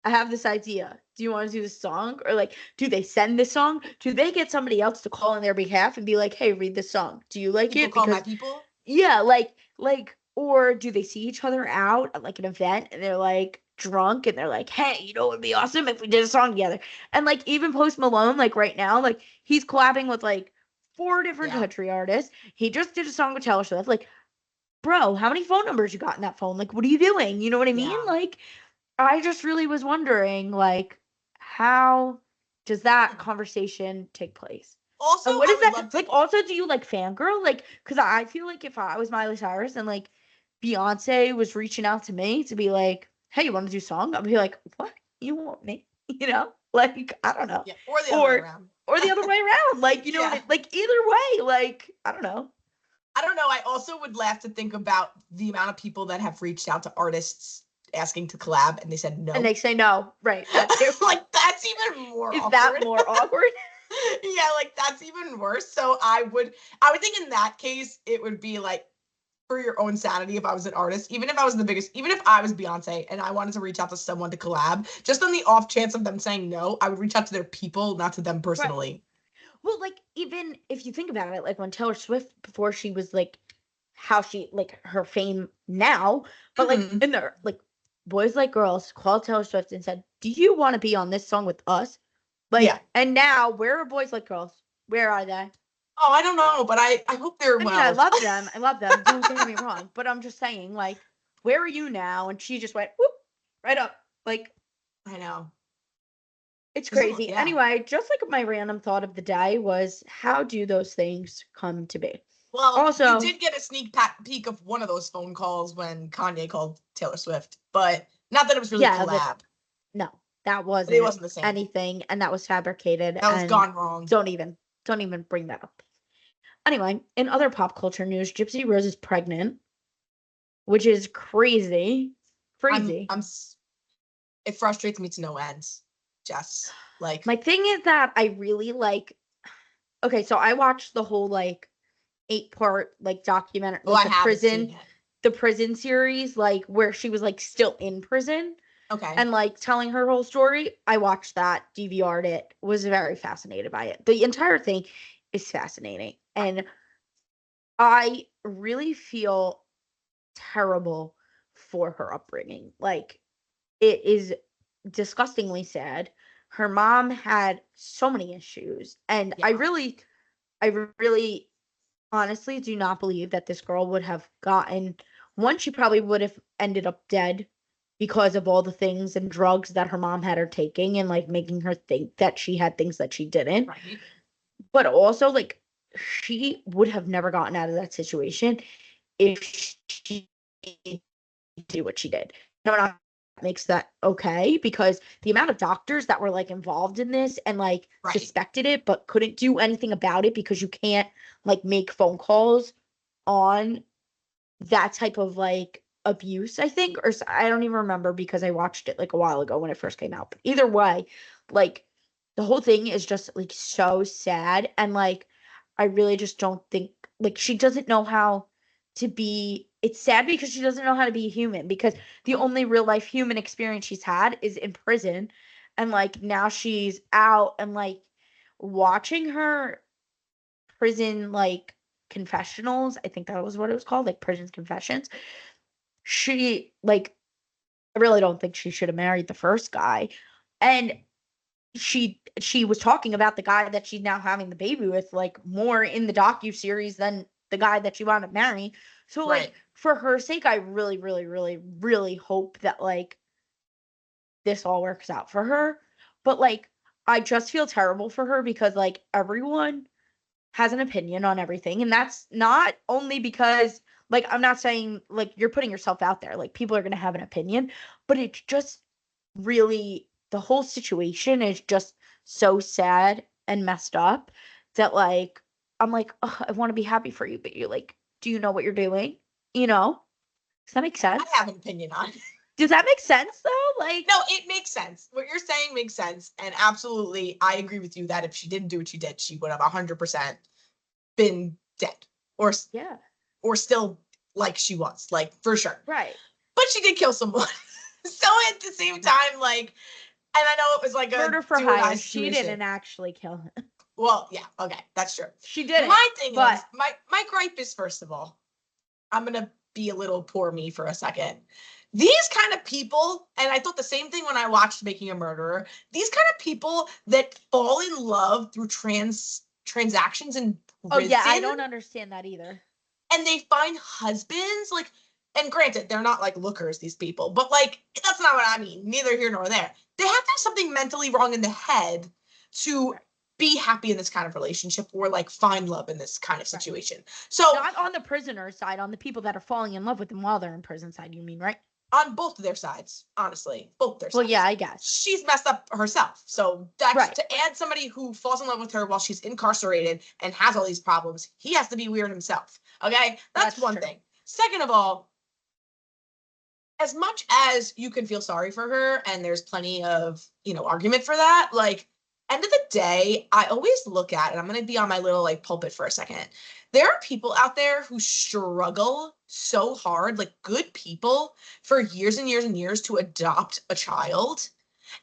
I have this idea. Do you want to do this song?" Or like, do they send this song? Do they get somebody else to call on their behalf and be like, "Hey, read this song. Do you like it?" Call my people. Yeah, like, or do they see each other out at like an event and they're like drunk and they're like, "Hey, you know what would be awesome if we did a song together?" And like even Post Malone, like right now, like he's collabing with like 4 different country artists. He just did a song with Taylor Swift. Like, bro, how many phone numbers you got in that phone? Like, what are you doing? You know what I mean? Like, I just really was wondering, like, how does that conversation take place? Also, and what is that like? Also, do you like fangirl? Like, because I feel like if I was Miley Cyrus and like Beyonce was reaching out to me to be like, "Hey, you want to do a song?" I'd be like, "What? You want me?" You know, like I don't know. Yeah, or the other way around. Or the other way around. Like, you know, like either way, like I don't know. I don't know. I also would laugh to think about the amount of people that have reached out to artists asking to collab and they said no. And they say no. Right. That too. Like, that's even more Is awkward. that more awkward? Yeah, like that's even worse. So I would think in that case it would be like for your own sanity if I was an artist, even if I was even if I was Beyonce and I wanted to reach out to someone to collab, just on the off chance of them saying no, I would reach out to their people, not to them personally. Right. Well, like, even if you think about it, like when Taylor Swift, before she was like how she, like, her fame now, but like in the, like, Boys Like Girls called Taylor Swift and said, do you want to be on this song with us? Like, Yeah. And now, where are Boys Like Girls? Where are they? Oh, I don't know, but I hope they're well. I mean, I love them. I love them. Don't get me wrong. But I'm just saying, like, where are you now? And she just went, whoop, right up. Like, I know. it's crazy. Yeah. Anyway, just like my random thought of the day was, how do those things come to be? Well, Also, you did get a sneak peek of one of those phone calls when Kanye called Taylor Swift, but not that it was really collab. No, that wasn't. It wasn't the same anything, and that was fabricated. That was gone wrong. Don't even bring that up. Anyway, in other pop culture news, Gypsy Rose is pregnant, which is crazy. Crazy. It frustrates me to no end, Jess. Like, my thing is that I really like. Okay, so I watched the whole like 8-part like documentary, like the prison series, like where she was like still in prison. Okay. And like telling her whole story. I watched that, DVR'd it, was very fascinated by it. The entire thing is fascinating. And I really feel terrible for her upbringing. Like, it is disgustingly sad. Her mom had so many issues. And yeah. I really honestly do not believe that this girl would have gotten one. She probably would have ended up dead because of all the things and drugs that her mom had her taking and like making her think that she had things that she didn't. Right. But also, like, she would have never gotten out of that situation if she did what she did. No, not makes that okay, because the amount of doctors that were like involved in this and like suspected it but couldn't do anything about it because you can't like make phone calls on that type of like abuse, I think, or I don't even remember because I watched it like a while ago when it first came out. But either way, like, the whole thing is just like so sad. And like, I really just don't think, like, she doesn't know how to be. It's sad because she doesn't know how to be human, because the only real life human experience she's had is in prison. And like, now she's out, and like, watching her prison like confessionals, I think that was what it was called, like prison confessions. She like, I really don't think she should have married the first guy. And she was talking about the guy that she's now having the baby with like more in the docu-series than the guy that she wound up marrying. So like, for her sake, I really, really, really, really hope that like this all works out for her. But like, I just feel terrible for her because like everyone has an opinion on everything. And that's not only because, like, I'm not saying like you're putting yourself out there, like people are going to have an opinion, but it's just really, the whole situation is just so sad and messed up that like, I'm like, oh, I want to be happy for you, but you're like, do you know what you're doing? You know? Does that make sense? I have an opinion on it. Does that make sense though? Like, no, it makes sense. What you're saying makes sense. And absolutely, I agree with you that if she didn't do what she did, she would have 100% been dead or still like she was, like, for sure. Right. But she did kill someone. So at the same time, like, and I know it was like a murder for hire. She didn't actually kill him. Well, yeah, okay, that's true. She did. My thing is, my gripe is, first of all, I'm gonna be a little poor me for a second. These kind of people, and I thought the same thing when I watched Making a Murderer, these kind of people that fall in love through transactions in prison. Oh yeah, I don't understand that either. And they find husbands, like, and granted, they're not like lookers, these people, but like, that's not what I mean. Neither here nor there. They have to have something mentally wrong in the head to be happy in this kind of relationship or like find love in this kind of situation. So not on the prisoner side, on the people that are falling in love with them while they're in prison side, you mean, right? On both of their sides, honestly, both their sides. Well, yeah, I guess she's messed up herself. So that's to add somebody who falls in love with her while she's incarcerated and has all these problems. He has to be weird himself. Okay, that's one thing. Second of all, as much as you can feel sorry for her, and there's plenty of, argument for that, like, end of the day, I always look at, and I'm going to be on my little, like, pulpit for a second. There are people out there who struggle so hard, like good people, for years and years and years to adopt a child.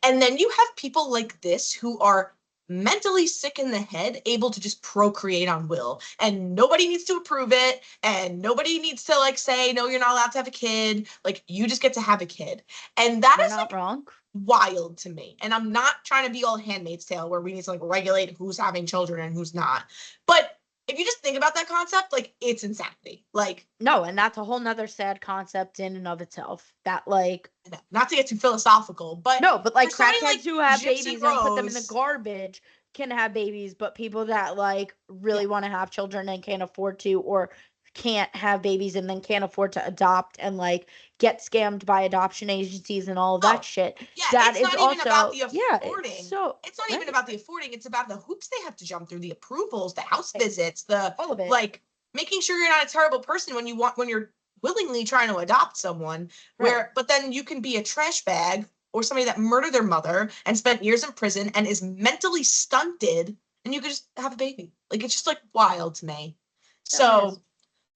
And then you have people like this who are mentally sick in the head, able to just procreate on will. And nobody needs to approve it. And nobody needs to like say, no, you're not allowed to have a kid. Like you just get to have a kid. And that You're is not like wrong. wild to me. And I'm not trying to be all Handmaid's Tale where we need to like regulate who's having children and who's not. But if you just think about that concept, like it's insanity. Like No, and that's a whole nother sad concept in and of itself. That like not to get too philosophical, but no, but like for somebody crackheads like who have Gypsy babies and put them in the Rose, garbage can have babies, but people that like really want to have children and can't afford to, or can't have babies and then can't afford to adopt and like get scammed by adoption agencies and all of that shit. yeah, That it's is not even about also the yeah, affording. It's not even right. about the affording. It's about the hoops they have to jump through, the approvals, the house Right. visits, the All of it. like making sure you're not a terrible person when you're willingly trying to adopt someone. Right. But then you can be a trash bag or somebody that murdered their mother and spent years in prison and is mentally stunted, and you could just have a baby. Like it's just like wild to me. Yeah, it So is.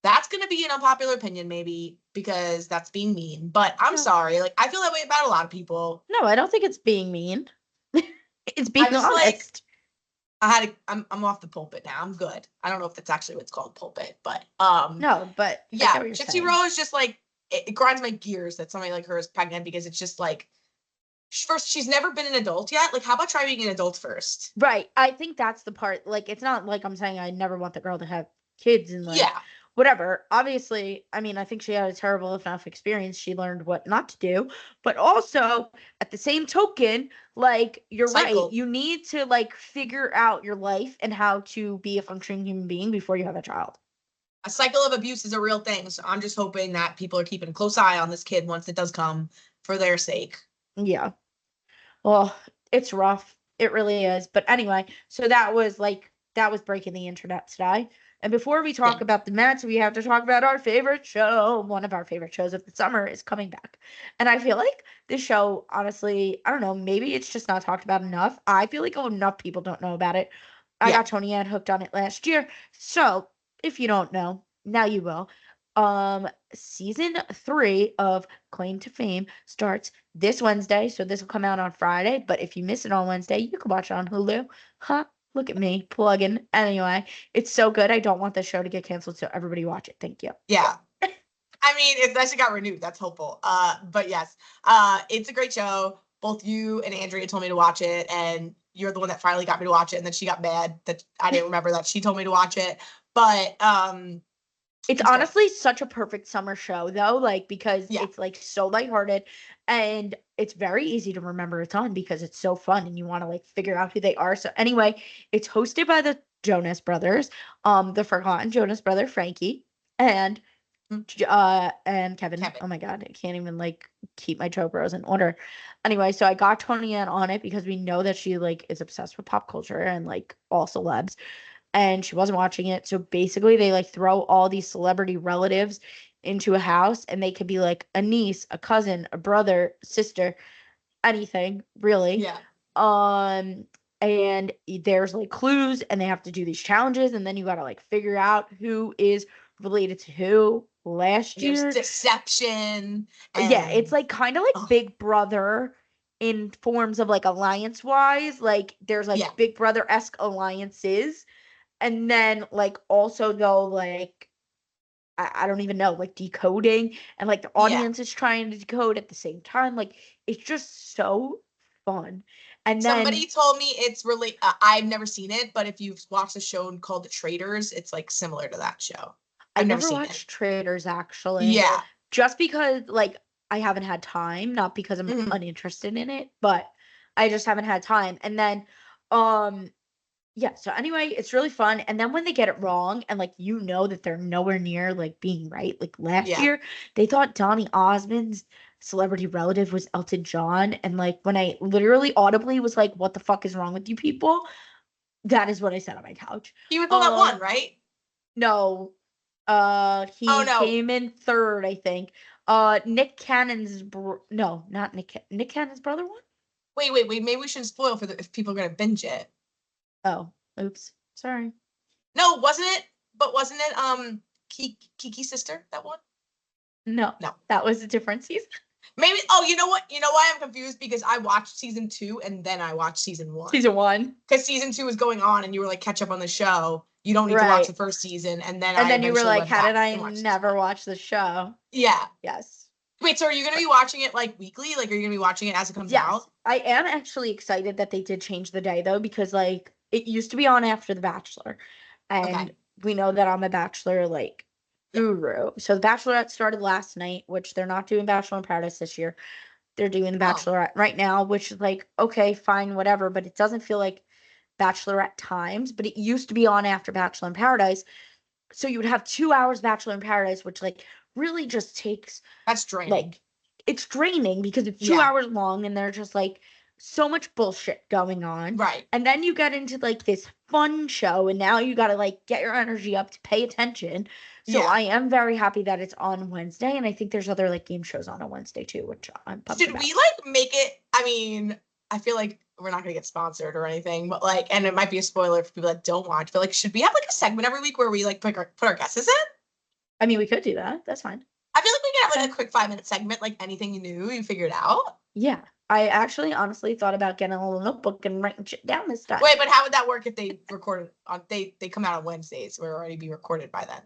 that's going to be an unpopular opinion, maybe, because that's being mean. But I'm No. sorry. Like, I feel that way about a lot of people. No, I don't think it's being mean. It's being I'm just like, honest. I'm off the pulpit now. I'm good. I don't know if that's actually what's called pulpit, but No, but I yeah, get what you're Gypsy saying. Rose just like it grinds my gears that somebody like her is pregnant, because it's just like, first, she's never been an adult yet. Like, how about try being an adult first? Right. I think that's the part. Like, it's not like I'm saying I never want the girl to have kids and like Yeah, whatever. Obviously, I mean, I think she had a terrible enough experience. She learned what not to do. But also, at the same token, like, you're right. cycle. You need to like figure out your life and how to be a functioning human being before you have a child. A cycle of abuse is a real thing. So I'm just hoping that people are keeping a close eye on this kid once it does come, for their sake. Yeah. Well, it's rough. It really is. But anyway, so that was breaking the internet today. And before we talk Yeah. about the Mets, we have to talk about our favorite show. One of our favorite shows of the summer is coming back. And I feel like this show, honestly, I don't know, maybe it's just not talked about enough. I feel like enough people don't know about it. I Yeah. got Toni-ann hooked on it last year. So if you don't know, now you will. Season 3 of Claim to Fame starts this Wednesday, so this will come out on Friday. But if you miss it on Wednesday, you can watch it on Hulu. Huh? Look at me plugging. Anyway, it's so good. I don't want the show to get canceled, so everybody watch it. Thank you. Yeah. I mean, it actually got renewed. That's hopeful. But yes, it's a great show. Both you and Andrea told me to watch it, and you're the one that finally got me to watch it. And then she got mad that I didn't remember that she told me to watch it. But it's honestly such a perfect summer show, though, like because Yeah. it's like so lighthearted and it's very easy to remember it's on because it's so fun and you want to like figure out who they are. So anyway, it's hosted by the Jonas Brothers, the forgotten Jonas brother Frankie, and and Kevin. Kevin. Oh my god, I can't even like keep my Chopras in order. Anyway, so I got Toni-ann on it because we know that she like is obsessed with pop culture and like all celebs, and she wasn't watching it. So basically, they like throw all these celebrity relatives into a house, and they could be like a niece, a cousin, a brother, sister, anything really. Yeah. And there's like clues, and they have to do these challenges, and then you gotta like figure out who is related to who. Last year, There's deception. yeah, it's like kind of like Oh. Big Brother in forms of like alliance wise. Like there's like Yeah. Big Brother-esque alliances. And then like also though, like I don't even know, like decoding, and like the audience is trying to decode at the same time. Like it's just so fun. And then Somebody told me it's really, I've never seen it, but if you've watched a show called The Traitors, it's like similar to that show. I I've never never seen watched it. Traders actually. Yeah. Just because like I haven't had time, not because I'm Mhm. uninterested in it, but I just haven't had time. And then yeah, so anyway, it's really fun. And then when they get it wrong and like you know that they're nowhere near like being right, like last Yeah. year they thought Donny Osmond's celebrity relative was Elton John. And like when I literally audibly was like, what the fuck is wrong with you people? That is what I said on my couch. He was the one that won, right? No. He Oh, no. came in third, I think. Nick Cannon's no, not Nick Cannon's brother won? Wait. Maybe we shouldn't spoil if people are gonna binge it. Oh, oops. Sorry. No, wasn't it? But wasn't it Kiki's sister that won? No. That was a different season. Maybe. Oh, you know what? You know why I'm confused? Because I watched season 2 and then I watched season 1. Season 1. Because season 2 was going on and you were like catch up on the show. You don't need to watch the first season, and then you were like, how did I never watch the show? Yeah. Yes. Wait, so are you gonna be watching it like weekly? Like, are you gonna be watching it as it comes out? I am actually excited that they did change the day though, because like it used to be on after The Bachelor, and we know that I'm a Bachelor like guru. So The Bachelorette started last night, which they're not doing Bachelor in Paradise this year. They're doing The Bachelorette right now, which is like, okay, fine, whatever, but it doesn't feel like Bachelorette times. But it used to be on after Bachelor in Paradise, so you would have 2 hours Bachelor in Paradise, which like really just takes. That's draining. Like, it's draining because it's 2 hours long and there's just like so much bullshit going on. Right. And then you get into like this fun show, and now you got to like get your energy up to pay attention. So I am very happy that it's on Wednesday, and I think there's other like game shows on Wednesday too, which I'm pumped Should about. we like make it? I mean, I feel like we're not gonna get sponsored or anything, but like, and it might be a spoiler for people that don't watch. But like, should we have like a segment every week where we like put our guesses in? I mean, we could do that. That's fine. I feel like we could have like a quick 5-minute segment, like anything you knew, you figured out. Yeah. I actually honestly thought about getting a little notebook and writing shit down this time. Wait, but how would that work if they recorded on they come out on Wednesdays? We'll already be recorded by then.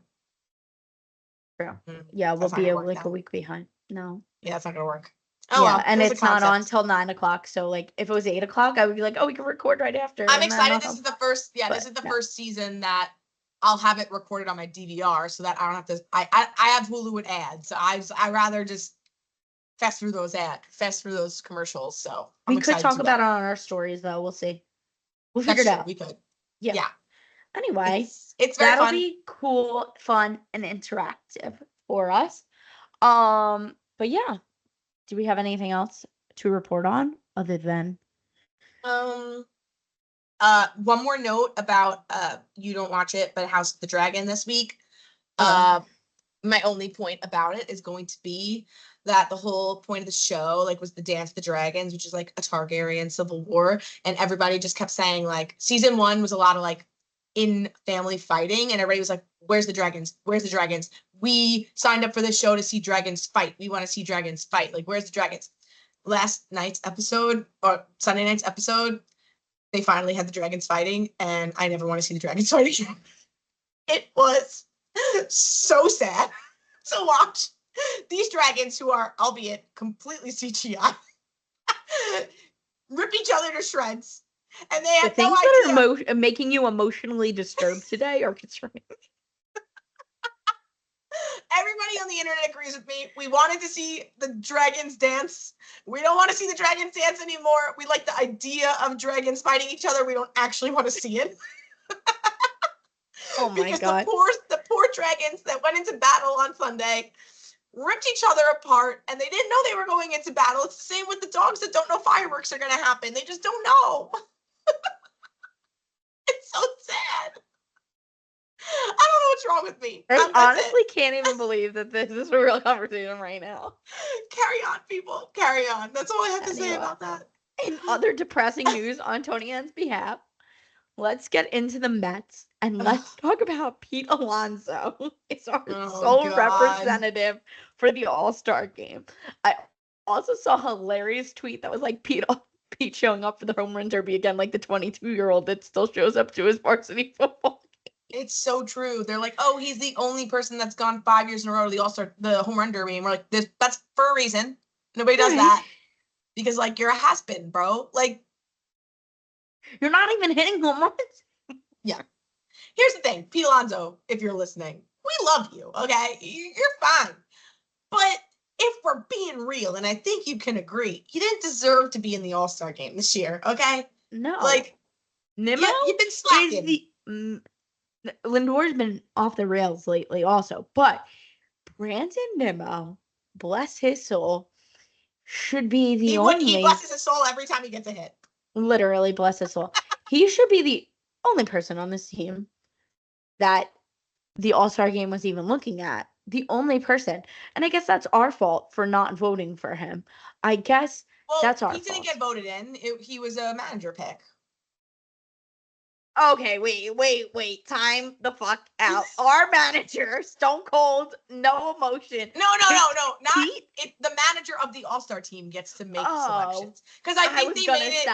True. Yeah, we'll be like a week behind. No. Yeah, that's not gonna work. Oh, yeah, well, and it's not on till 9 o'clock. So like if it was 8 o'clock, I would be like, oh, we can record right after. I'm excited. This is the first this is the first season that I'll have it recorded on my DVR so that I don't have to I have Hulu and ads. So I rather just fast through those commercials. So we could talk about it on our stories though. We'll see. We'll figure it out. We could. Yeah. Anyway, it's very that'll fun. Be cool, fun, and interactive for us. But yeah. Do we have anything else to report on other than one more note about you don't watch it, but House of the Dragon this week. My only point about it is going to be that the whole point of the show like was the Dance of the Dragons, which is like a Targaryen civil war, and everybody just kept saying like season 1 was a lot of like in family fighting, and everybody was like, where's the dragons? Where's the dragons? We signed up for this show to see dragons fight. We want to see dragons fight. Like, where's the dragons? Last night's episode or Sunday night's episode, they finally had the dragons fighting, and I never want to see the dragons fight again. It was so sad to watch these dragons, who are, albeit completely CGI, rip each other to shreds. And they have no idea. The things that are making you emotionally disturbed today are concerning. Everybody on the internet agrees with me. We wanted to see the dragons dance. We don't want to see the dragons dance anymore. We like the idea of dragons fighting each other. We don't actually want to see it. Oh my God. The poor dragons that went into battle on Sunday ripped each other apart, and they didn't know they were going into battle. It's the same with the dogs that don't know fireworks are going to happen. They just don't know. It's so sad. I don't know what's wrong with me. I honestly can't even believe that this is a real conversation right now. Carry on, people. Carry on. That's all I have to say about that. In other depressing news on Toni-ann's behalf, let's get into the Mets and let's talk about Pete Alonso. It's our sole representative for the All-Star game. I also saw a hilarious tweet that was like Pete showing up for the home run derby again, like the 22-year-old that still shows up to his varsity football. It's so true. They're like, oh, he's the only person that's gone 5 years in a row to the home run derby. And we're like, that's for a reason. Nobody does that. Because, like, you're a has-been, bro. Like, you're not even hitting home runs. Yeah. Here's the thing. Pete Alonso, if you're listening, we love you, okay? You're fine. But if we're being real, and I think you can agree, you didn't deserve to be in the All-Star game this year, okay? No. Like, Nimmo you've been slacking. Lindor's been off the rails lately also, but Brandon Nimmo, bless his soul, should be the only. He blesses his soul every time he gets a hit. Literally bless his soul. He should be the only person on this team that the All-Star game was even looking at the only person. And I guess that's our fault for not voting for him. I guess Well, that's our he didn't fault. get voted in. He was a manager pick. Okay, wait. Time the fuck out. Our manager, Stone Cold, no emotion. No. Not Pete? the manager of the All-Star team gets to make Oh, selections. Because I think they made it.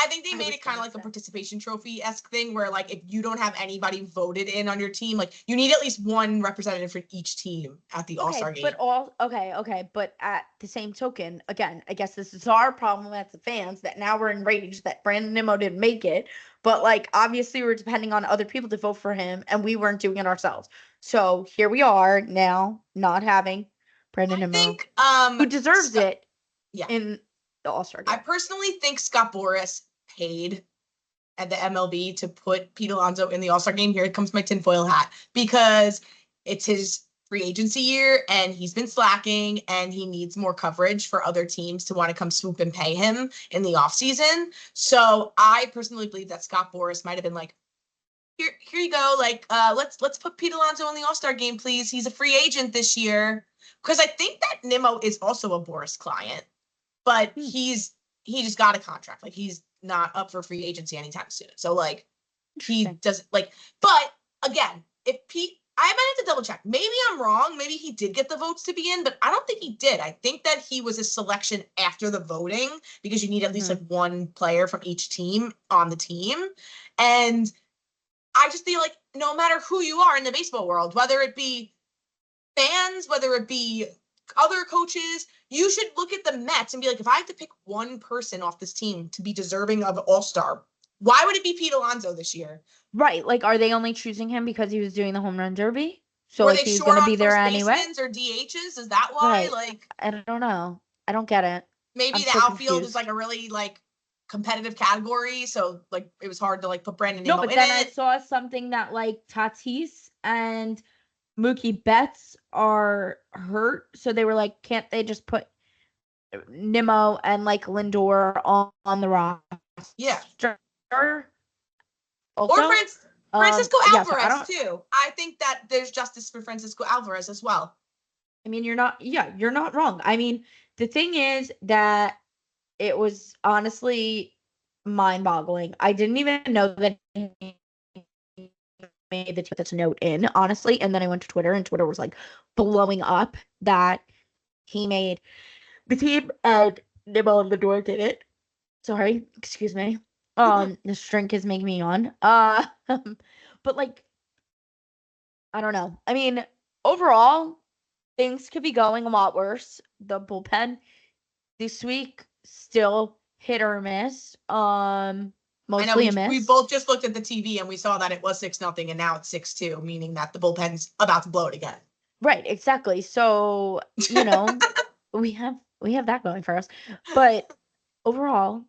I think they made it kind of like a participation trophy-esque thing where, like, if you don't have anybody voted in on your team, like, you need at least one representative for each team at the All-Star game. But at the same token, again, I guess this is our problem as the fans that now we're enraged that Brandon Nimmo didn't make it. But, like, obviously we're depending on other people to vote for him, and we weren't doing it ourselves. So here we are now, not having Brandon Nimmo, think, who deserves it yeah. in the All-Star game. I personally think Scott Boras paid at the MLB to put Pete Alonso in the All-Star game. Here comes my tinfoil hat, because it's his free agency year and he's been slacking and he needs more coverage for other teams to want to come swoop and pay him in the offseason. So I personally believe that Scott Boras might have been like, here you go. Like, let's put Pete Alonso in the All-Star game, please. He's a free agent this year. Because I think that Nimmo is also a Boras client, but he just got a contract. Like, he's not up for free agency anytime soon. So, like, he doesn't, like, but again, if Pete, I might have to double check. Maybe I'm wrong. Maybe he did get the votes to be in, but I don't think he did. I think that he was a selection after the voting, because you need at least like one player from each team on the team. And I just feel like no matter who you are in the baseball world, whether it be fans, whether it be other coaches, you should look at the Mets and be like, if I have to pick one person off this team to be deserving of All-Star, why would it be Pete Alonso this year? Right. Like, are they only choosing him because he was doing the home run derby? So, Were like, they he was short going to on be there first anyway? basemans or DHs? Is that why? Right. Like, I don't know. I don't get it. maybe I'm the so outfield is confused. like a really like competitive category, so like it was hard to like put Brandon No, Nimmo but in then it. I saw something that, like, Tatis and Mookie Betts are hurt, so they were like, can't they just put Nimmo and, like, Lindor on the roster? Yeah. Also, Or Francisco yeah, so Alvarez too. I think that there's justice for Francisco Alvarez as well. I mean, you're not wrong. I mean, the thing is that it was honestly mind-boggling. I didn't even know that he made the this note in, honestly. And then I went to Twitter, and Twitter was like blowing up that he made the team, and Nimmo and Lindor did it. Sorry, excuse me. This drink is making me yawn. But, like, I don't know. I mean, overall, things could be going a lot worse. The bullpen this week still hit or miss. Mostly a miss. We both just looked at the TV and we saw that it was 6-0 and now it's 6-2, meaning that the bullpen's about to blow it again. Right, exactly. So, you know, we have that going for us. But overall,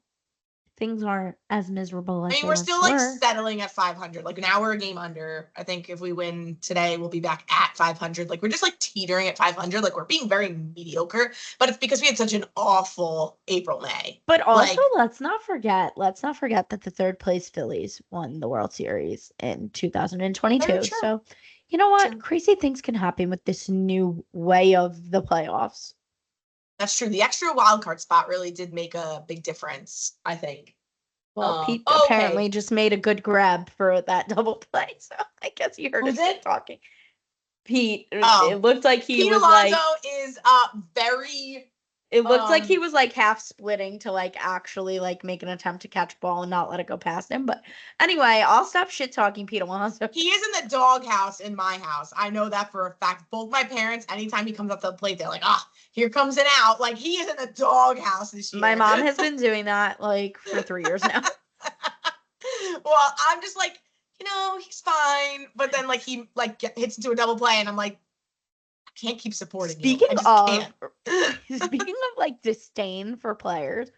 things aren't as miserable as I mean, they we're once still like were. settling at 500. Like, now we're a game under. I think if we win today, we'll be back at 500. Like, we're just like teetering at 500. Like, we're being very mediocre, but it's because we had such an awful April, May. But also, like, let's not forget that the third place Phillies won the World Series in 2022. So, you know what? True. Crazy things can happen with this new way of the playoffs. That's true. The extra wild card spot really did make a big difference, I think. Well, Pete apparently just made a good grab for that double play, so I guess you heard us talking. Pete, it looked like he Pete was Alonso like is very. It looked like he was like half splitting to like actually like make an attempt to catch a ball and not let it go past him. But anyway, I'll stop shit talking Pete Alonso. He is in the doghouse in my house. I know that for a fact. Both my parents, anytime he comes up to the plate, they're like, here comes an out. Like, he is in the doghouse this year. My mom has been doing that like for 3 years now. Well, I'm just like, he's fine. But then like he like hits into a double play and I'm like, I can't keep supporting you. Speaking of like disdain for players,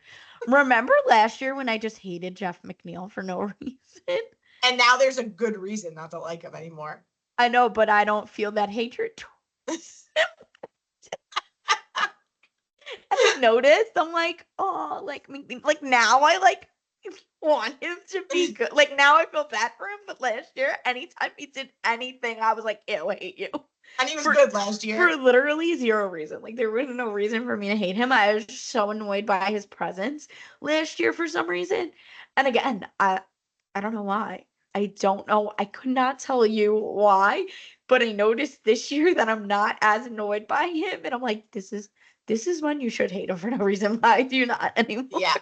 remember last year when I just hated Jeff McNeil for no reason? And now there's a good reason not to like him anymore. I know, but I don't feel that hatred towards him. I noticed. I'm like, oh, like now I like want him to be good. Like, now I feel bad for him, but last year, anytime he did anything, I was like, ew, I hate you. And he was good last year. For literally zero reason. Like, there was no reason for me to hate him. I was just so annoyed by his presence last year for some reason. And again, I don't know why. I don't know. I could not tell you why, but I noticed this year that I'm not as annoyed by him. And I'm like, this is when you should hate him for no reason. I do not anymore. Yeah.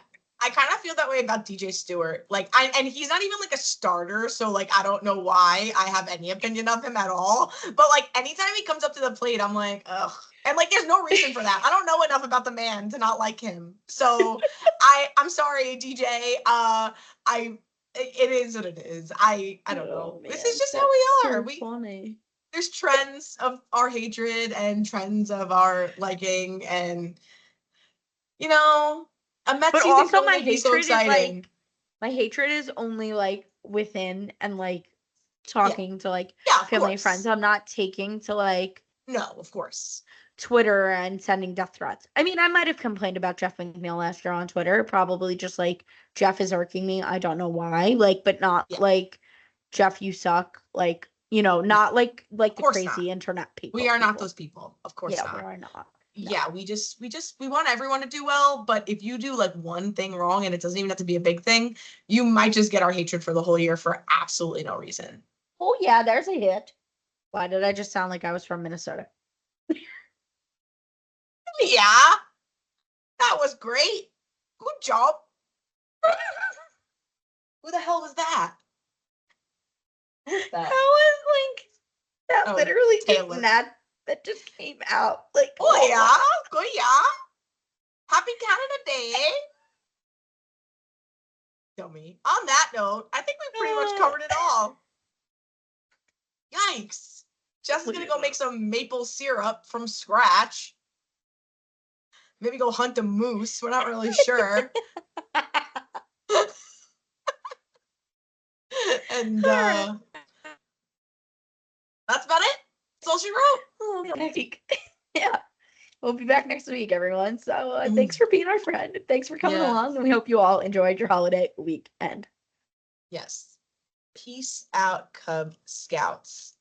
I kind of feel that way about DJ Stewart. Like, and he's not even like a starter, so like I don't know why I have any opinion of him at all. But like anytime he comes up to the plate, I'm like, ugh. And like there's no reason for that. I don't know enough about the man to not like him. So I'm sorry, DJ. It is what it is. I don't know. Man, this is just how we are. So funny. There's trends of our hatred and trends of our liking, and you know. But also my hatred is like, my hatred is only like within and like talking to like family and friends. I'm not taking to like, no, of course, Twitter and sending death threats. I mean, I might have complained about Jeff McNeil last year on Twitter, probably just like Jeff is irking me. I don't know why, like, but not like Jeff, you suck. Like, you know, not like the crazy internet people. We are not those people. Of course not. We are not. No. Yeah, we want everyone to do well, but if you do like one thing wrong, and it doesn't even have to be a big thing, you might just get our hatred for the whole year for absolutely no reason. Oh yeah, there's a hit. Why did I just sound like I was from Minnesota? Yeah, that was great. Good job. Who the hell was that? Who's that? That was like that literally Taylor. That just came out like, oh yeah, good yeah. Happy Canada Day. Dummy. On that note, I think we pretty much covered it all. Yikes. Jess is gonna go make some maple syrup from scratch. Maybe go hunt a moose. We're not really sure. And that's about it. That's all she wrote. Next week. Yeah. We'll be back next week, everyone. So thanks for being our friend. Thanks for coming along. And we hope you all enjoyed your holiday weekend. Yes. Peace out, Cub Scouts.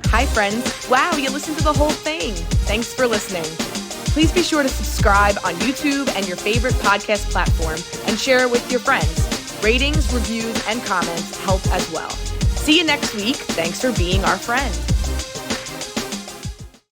Hi, friends. Wow, you listened to the whole thing. Thanks for listening. Please be sure to subscribe on YouTube and your favorite podcast platform and share it with your friends. Ratings, reviews, and comments help as well. See you next week. Thanks for being our friend.